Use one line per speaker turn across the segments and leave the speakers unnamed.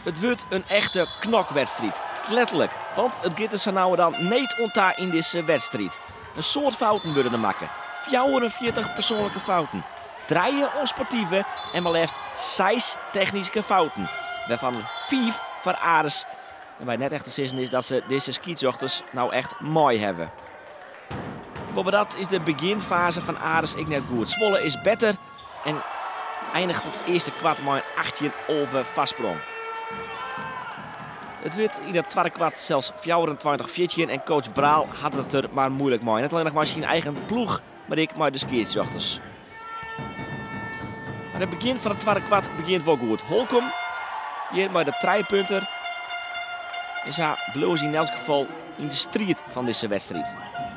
Het wordt een echte knokwedstrijd. Letterlijk. Want het gaat er nou dan niet ontdaan in deze wedstrijd. Een soort fouten worden er maken. 44 persoonlijke fouten. 3 onsportieve en maar liefst 6 technische fouten. Waarvan er 5 voor Ares. En wat net echt te zeggen is dat ze deze skietzochters nou echt mooi hebben. Maar dat is de beginfase van Ares ik net goed. Zwolle is beter en eindigt het eerste kwart maar 18 over vastsprong. Het werd in het tweede kwart zelfs 24-14 en coach Braal had het er maar moeilijk mee. Net alleen nog maar zijn eigen ploeg, maar ik maar de skietzochters. Maar het begin van het tweede kwart begint wel goed. Holcomb, hier maar de 3 punten. En zo bloos in elk geval in de strijd van deze wedstrijd.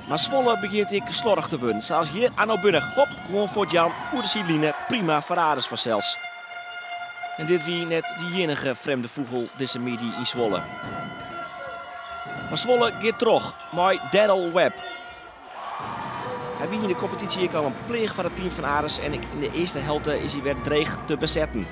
Maar Zwolle begint ik slordig te worden. Zoals hier Arno Bunnig. Hop, gewoon voor Jan. Oer de sideline. Prima voor Ares van zelfs. En dit wie net die enige vreemde vogel deze middag in Zwolle. Maar Zwolle gaat terug. Met Daryl Webb. Hij wie in de competitie ik al een pleeg van het team van Ares. En in de eerste helft is hij weer dreig te bezetten.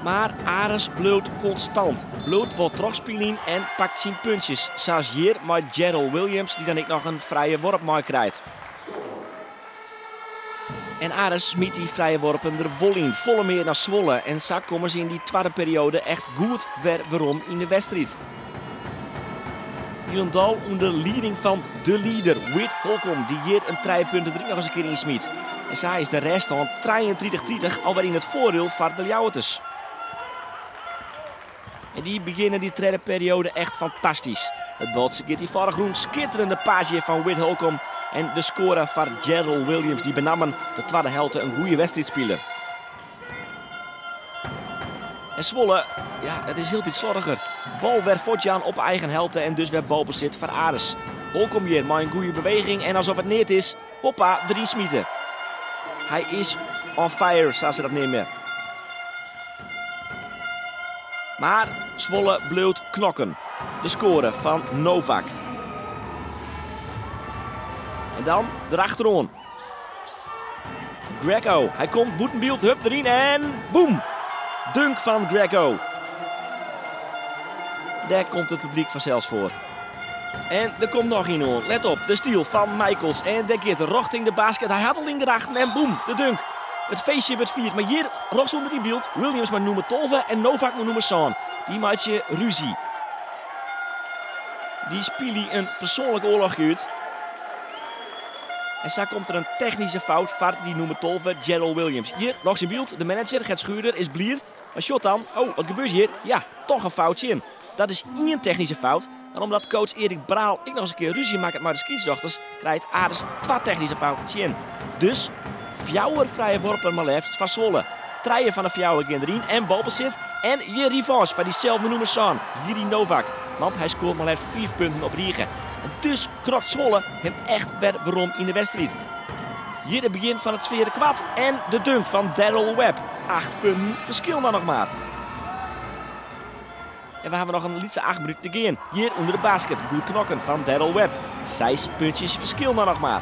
Maar Ares bleut constant. Bleut wat terugspelen en pakt zijn puntjes. Zoals hier met Gerald Williams, die dan ik nog een vrije worp mee krijgt. En Ares smiet die vrije worpen er vol in. Volle meer naar Zwolle. En zo komen ze in die tweede periode echt goed weerom in de wedstrijd. Hilendal onder leiding van de leader, Whit Holcomb, die hier een 3 punten er nog eens een keer in smiet. En zo is de rest al 33-30 alweer in het voordeel van de Ljouwerters. En die beginnen die tweede periode echt fantastisch. Het botse gaat die groen schitterende paasje van Whit Holcomb. En de score van Gerald Williams, die benamen de tweede helft een goede wedstrijd spelen. En Zwolle, ja, het is heel iets slordiger. Bal werd Fotjan op eigen helft en dus werd balbezit van Ares. Holcomb hier met een goede beweging en alsof het neer is, hoppa, erin smieten. Hij is on fire, zoals ze dat nemen. Maar Zwolle bleut knokken. De score van Novak. En dan erachterom. Greco. Hij komt Boetenbielt, hup erin en boem. Dunk van Greco. Daar komt het publiek vanzelfs voor. En er komt nog een hoor. Let op, de stiel van Michaels. En daar gaat richting de basket. Hij had al in gedachten en boem, de dunk. Het feestje wordt vierd. Maar hier, rechts onder die beeld, Williams maar noemen 12 en Novak maar noemen Sean. Die maatje ruzie. Die spelen een persoonlijke oorlog uit. En zo komt er een technische fout van die noemen 12 Gerald Williams. Hier, rechts in beeld, de manager, Gert Schuurder, is blied. Maar shot dan, oh, wat gebeurt hier? Ja, toch een foutje in. Dat is één technische fout. En omdat coach Erik Braal ik nog eens een keer ruzie maakt met de skietsdochters, krijgt Ares 2 technische foutjes in. Dus 4 vrije worpen maar liefst van Zwolle. 3 van de 4 gaan erin en balbezit. En hier revanche van diezelfde noemer Sean, Jiri Novak. Want hij scoort maar liefst 4 punten op Riegen. En dus krokt Zwolle hem echt weer waarom in de wedstrijd. Hier het begin van het tweede kwart en de dunk van Daryl Webb. 8 punten verschil dan nog maar. En we hebben nog een lietse 8 minuten te gaan. Hier onder de basket, goed knokken van Daryl Webb. 6 puntjes verschil dan nog maar.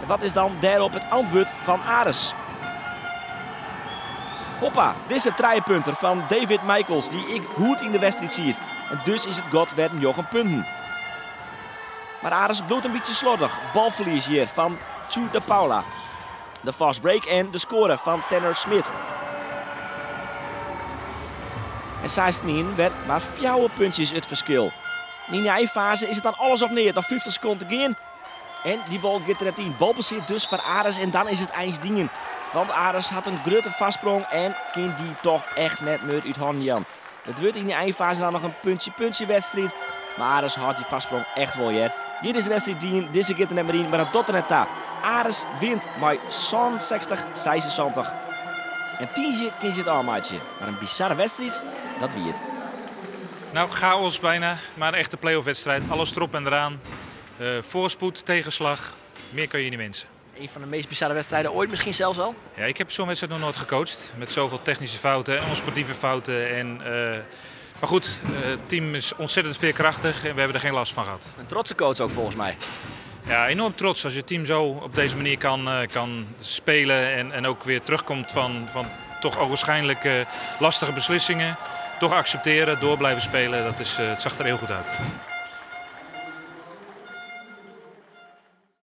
En wat is dan daarop het antwoord van Ares? Hoppa, deze 3 punten van David Michaels, die ik goed in de wedstrijd zie. En dus is het god werd een Jochem punten. Maar Ares bloot een beetje slordig. Balverlies hier van Tsu de Paula. De fast break en de score van Tanner Smit. En 16 werd maar 4 puntjes het verschil. In de eindfase is het dan alles of neer. Nog 50 seconden te gaan. En die bal gaat er net in. Balbezit dus voor Ares en dan is het eindsdingen. Want Ares had een grote vastsprong en kan die toch echt net meer uit handen Jan. Het wordt in de eindfase dan nog een puntje wedstrijd. Maar Ares houdt die vastsprong echt wel hier. Hier is de wedstrijd die deze keer net maar in, maar dat doet er net daar. Ares wint met 66-76. En 10 kies het al, maatje. Maar een bizarre wedstrijd, dat wie het.
Nou, chaos bijna, maar een echte play-off wedstrijd. Alles erop en eraan. Voorspoed, tegenslag. Meer kan je niet wensen.
Een van de meest bizarre wedstrijden ooit misschien zelfs al?
Ja, ik heb zo'n wedstrijd nog nooit gecoacht. Met zoveel technische fouten en onsportieve fouten. Maar goed, het team is ontzettend veerkrachtig en we hebben er geen last van gehad.
Een trotse coach ook volgens mij.
Ja, enorm trots als je team zo op deze manier kan spelen en ook weer terugkomt van toch ogenschijnlijk lastige beslissingen. Toch accepteren, door blijven spelen, het zag er heel goed uit.